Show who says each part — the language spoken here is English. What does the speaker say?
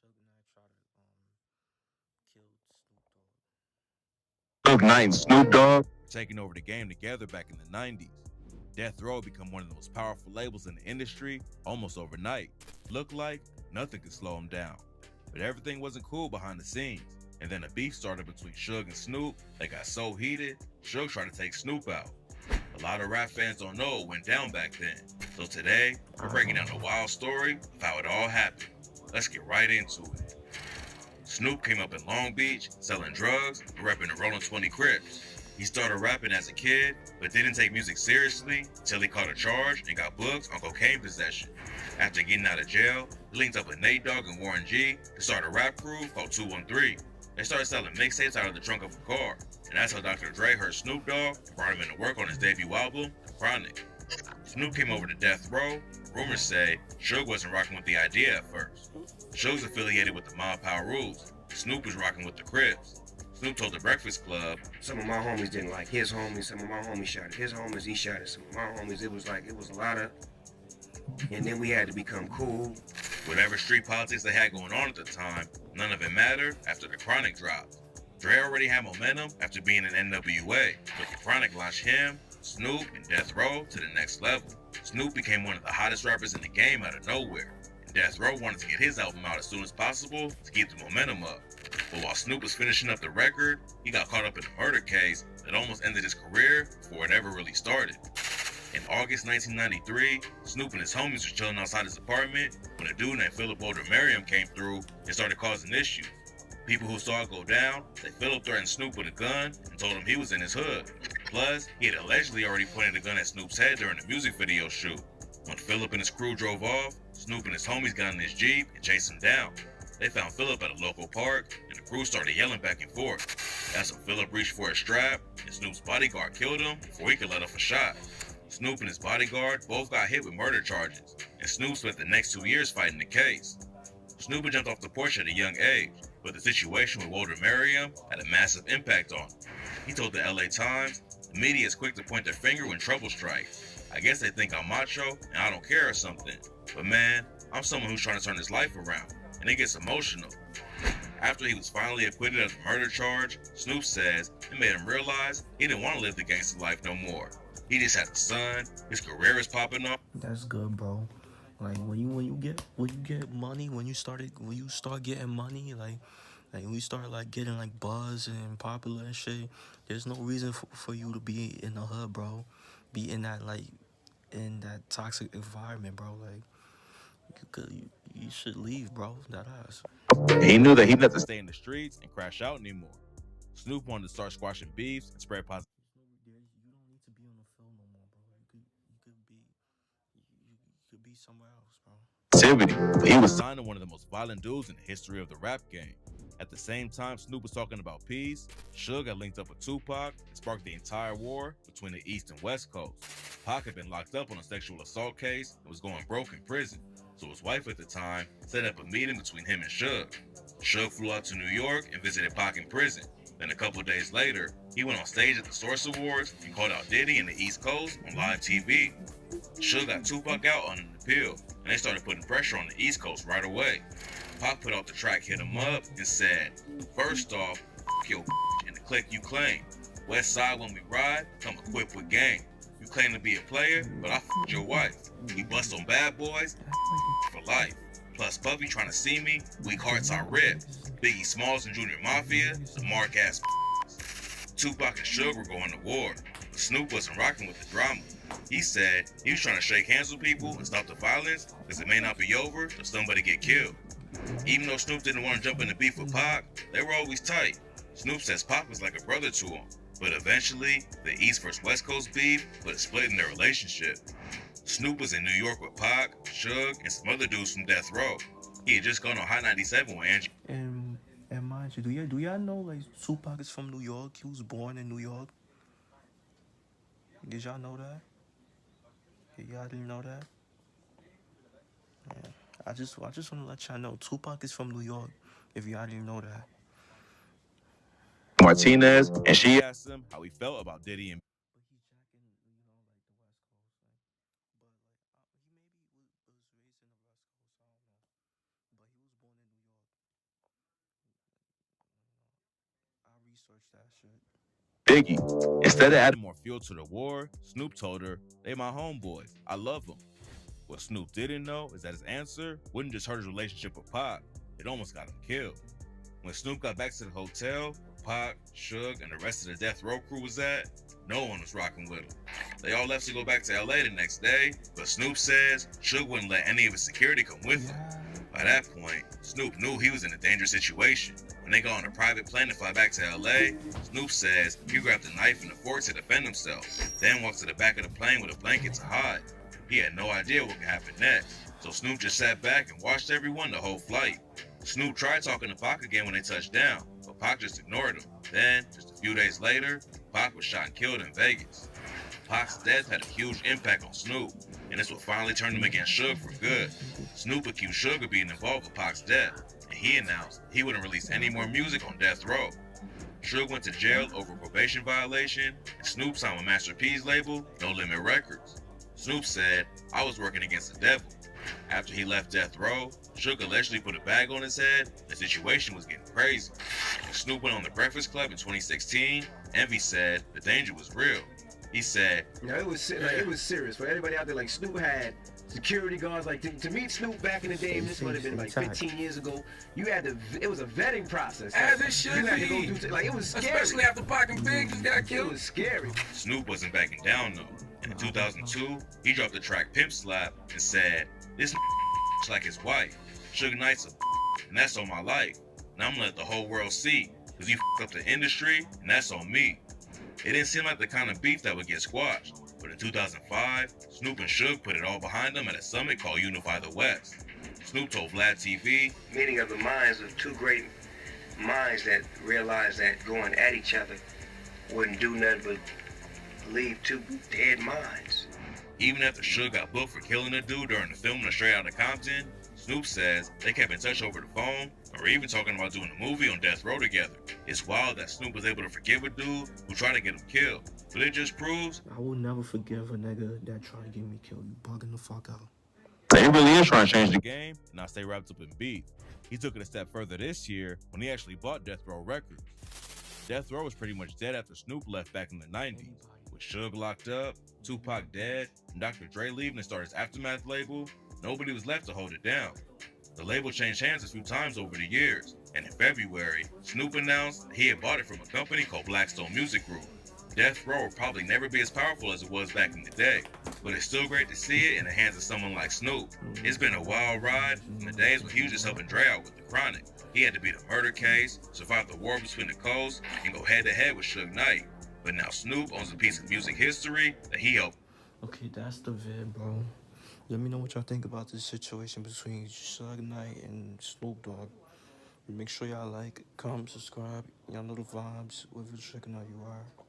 Speaker 1: Suge Knight try to kill Snoop Dogg.
Speaker 2: Suge Knight and Snoop Dogg taking over the game together back in the 90s. Death Row become one of the most powerful labels in the industry almost overnight. Looked like nothing could slow him down. But everything wasn't cool behind the scenes. And then a beef started between Suge and Snoop that got so heated, Suge tried to take Snoop out. A lot of rap fans don't know what went down back then. So today, we're breaking down the wild story of how it all happened. Let's get right into it. Snoop came up in Long Beach, selling drugs, and repping the Rolling 20 Crips. He started rapping as a kid, but didn't take music seriously until he caught a charge and got booked on cocaine possession. After getting out of jail, he linked up with Nate Dogg and Warren G to start a rap crew called 213. They started selling mixtapes out of the trunk of a car, and that's how Dr. Dre heard Snoop Dogg and brought him in to work on his debut album, Chronic. Snoop came over to Death Row. Rumors say Suge wasn't rocking with the idea at first. Suge's affiliated with the Mob Power Rules. Snoop was rocking with the Crips. Snoop told the Breakfast Club,
Speaker 3: some of my homies didn't like his homies, some of my homies shot at his homies, he shot at some of my homies. It was a lot of, and then we had to become cool.
Speaker 2: Whatever street politics they had going on at the time, none of it mattered after the Chronic dropped. Dre already had momentum after being in NWA, but the Chronic launched him, Snoop, and Death Row to the next level. Snoop became one of the hottest rappers in the game out of nowhere, and Death Row wanted to get his album out as soon as possible to keep the momentum up. But while Snoop was finishing up the record, he got caught up in a murder case that almost ended his career before it ever really started. In August 1993, Snoop and his homies were chilling outside his apartment when a dude named Philip Merriam came through and started causing issues. People who saw it go down say Philip threatened Snoop with a gun and told him he was in his hood. Plus, he had allegedly already pointed a gun at Snoop's head during the music video shoot. When Philip and his crew drove off, Snoop and his homies got in his Jeep and chased him down. They found Philip at a local park, and the crew started yelling back and forth. That's when Philip reached for a strap, and Snoop's bodyguard killed him before he could let off a shot. Snoop and his bodyguard both got hit with murder charges, and Snoop spent the next 2 years fighting the case. Snoop had jumped off the porch at a young age, but the situation with Walter Merriam had a massive impact on him. He told the LA Times, the media is quick to point their finger when trouble strikes. I guess they think I'm macho and I don't care or something. But man, I'm someone who's trying to turn his life around, and it gets emotional. After he was finally acquitted of the murder charge, Snoop says it made him realize he didn't want to live the gangster life no more. He just had a son, his career is popping off.
Speaker 1: That's good, bro. Like when you get money, when you start getting money, like when you start like getting like buzz and popular and shit, there's no reason for you to be in the hood, bro. Be in that in that toxic environment, bro. Like you should leave, bro. That ass.
Speaker 2: He knew that he didn't have to stay in the streets and crash out anymore. Snoop wanted to start squashing beefs and spread positivity.
Speaker 1: You don't need to be on the film no more, bro. You could be somewhere else, bro.
Speaker 2: But he was signed to one of the most violent dudes in the history of the rap game. At the same time Snoop was talking about peace, Suge had linked up with Tupac and sparked the entire war between the East and West Coast. Pac had been locked up on a sexual assault case and was going broke in prison, so his wife at the time set up a meeting between him and Suge. Suge flew out to New York and visited Pac in prison. Then a couple days later, he went on stage at the Source Awards and called out Diddy in the East Coast on live TV. Suge got Tupac out on an appeal, and they started putting pressure on the East Coast right away. Pac put out the track Hit 'Em Up and said, first off, f*** your and the clique you claim. West Side when we ride, come equipped with game. You claim to be a player, but I f***ed your wife. You bust on bad boys, for life. Plus Puffy trying to see me, weak hearts I rip. Biggie Smalls and Junior Mafia, the mark ass. Tupac and Suge were going to war, but Snoop wasn't rocking with the drama. He said he was trying to shake hands with people and stop the violence because it may not be over if somebody get killed. Even though Snoop didn't want to jump in the beef with Pac, they were always tight. Snoop says Pac was like a brother to him, but eventually the East vs West Coast beef put a split in their relationship. Snoop was in New York with Pac, Suge, and some other dudes from Death Row. He had just gone on High 97 with Angie.
Speaker 1: And mind you, do y'all know like Tupac is from New York? He was born in New York. Did y'all know that? Y'all didn't know that? Yeah. I just want to let y'all know Tupac is from New York. If y'all didn't know that.
Speaker 2: Martinez, and she asked him how he felt about Diddy and
Speaker 1: But he's jacking, like the West Coast, but he maybe was raised in the West Coast. I don't know, but he was born in New York. research that shit.
Speaker 2: Biggie. Instead of adding more fuel to the war, Snoop told her, "They my homeboys. I love them." What Snoop didn't know is that his answer wouldn't just hurt his relationship with Pac, it almost got him killed. When Snoop got back to the hotel where Pac, Suge, and the rest of the Death Row crew was at, no one was rocking with him. They all left to go back to LA the next day, but Snoop says Suge wouldn't let any of his security come with him. By that point, Snoop knew he was in a dangerous situation. When they got on a private plane to fly back to LA, Snoop says he grabbed a knife and a fork to defend himself, then walked to the back of the plane with a blanket to hide. He had no idea what could happen next, so Snoop just sat back and watched everyone the whole flight. Snoop tried talking to Pac again when they touched down, but Pac just ignored him. Then, just a few days later, Pac was shot and killed in Vegas. Pac's death had a huge impact on Snoop, and this would finally turn him against Suge for good. Snoop accused Suge of being involved with Pac's death, and he announced he wouldn't release any more music on Death Row. Suge went to jail over a probation violation, and Snoop signed with Master P's label, No Limit Records. Snoop said, "I was working against the devil." After he left Death Row, Suge allegedly put a bag on his head. The situation was getting crazy. When Snoop went on The Breakfast Club in 2016, Envy said the danger was real. He said,
Speaker 3: it was serious for everybody out there. Like Snoop had security guards. Like to meet Snoop back in the day, and this would have been like 15 years ago. You had to. It was a vetting process.
Speaker 4: As it should
Speaker 3: you had
Speaker 4: be.
Speaker 3: to go through. Like it was scary.
Speaker 4: Especially after Pac and Big just got
Speaker 3: It
Speaker 4: killed.
Speaker 3: was scary.
Speaker 2: Snoop wasn't backing down though. And in 2002, he dropped the track Pimp Slap and said, "This like his wife. Suge Knight's a and that's on my life. Now I'm gonna let the whole world see, cause you up the industry, and that's on me." It didn't seem like the kind of beef that would get squashed, but in 2005, Snoop and Suge put it all behind them at a summit called Unify the West. Snoop told Vlad TV,
Speaker 3: Meeting of the minds of two great minds that realized that going at each other wouldn't do nothing but leave two dead minds.
Speaker 2: even after Suge got booked for killing a dude during the filming of Straight Outta Compton, Snoop says they kept in touch over the phone, and were even talking about doing a movie on Death Row together. It's wild that Snoop was able to forgive a dude who tried to get him killed, but it just proves
Speaker 1: I will never forgive a nigga that tried to get me killed. You bugging the fuck out.
Speaker 2: he really is trying to change the game and not stay wrapped up in beef. He took it a step further this year when he actually bought Death Row Records. Death Row was pretty much dead after Snoop left back in the 90s. With Suge locked up, Tupac dead, and Dr. Dre leaving to start his Aftermath label, nobody was left to hold it down. The label changed hands a few times over the years, and in February, Snoop announced he had bought it from a company called Blackstone Music Group. Death Row will probably never be as powerful as it was back in the day, but it's still great to see it in the hands of someone like Snoop. It's been a wild ride from the days when he was just helping Dre out with the Chronic. He had to beat a murder case, survive the war between the coasts, and go head-to-head with Suge Knight. But now Snoop owns a piece of music history that he helped.
Speaker 1: Okay, that's the vid, bro. Let me know what y'all think about this situation between Suge Knight and Snoop Dogg. Make sure y'all like, comment, subscribe. Y'all know the vibes. Whatever checking out you are.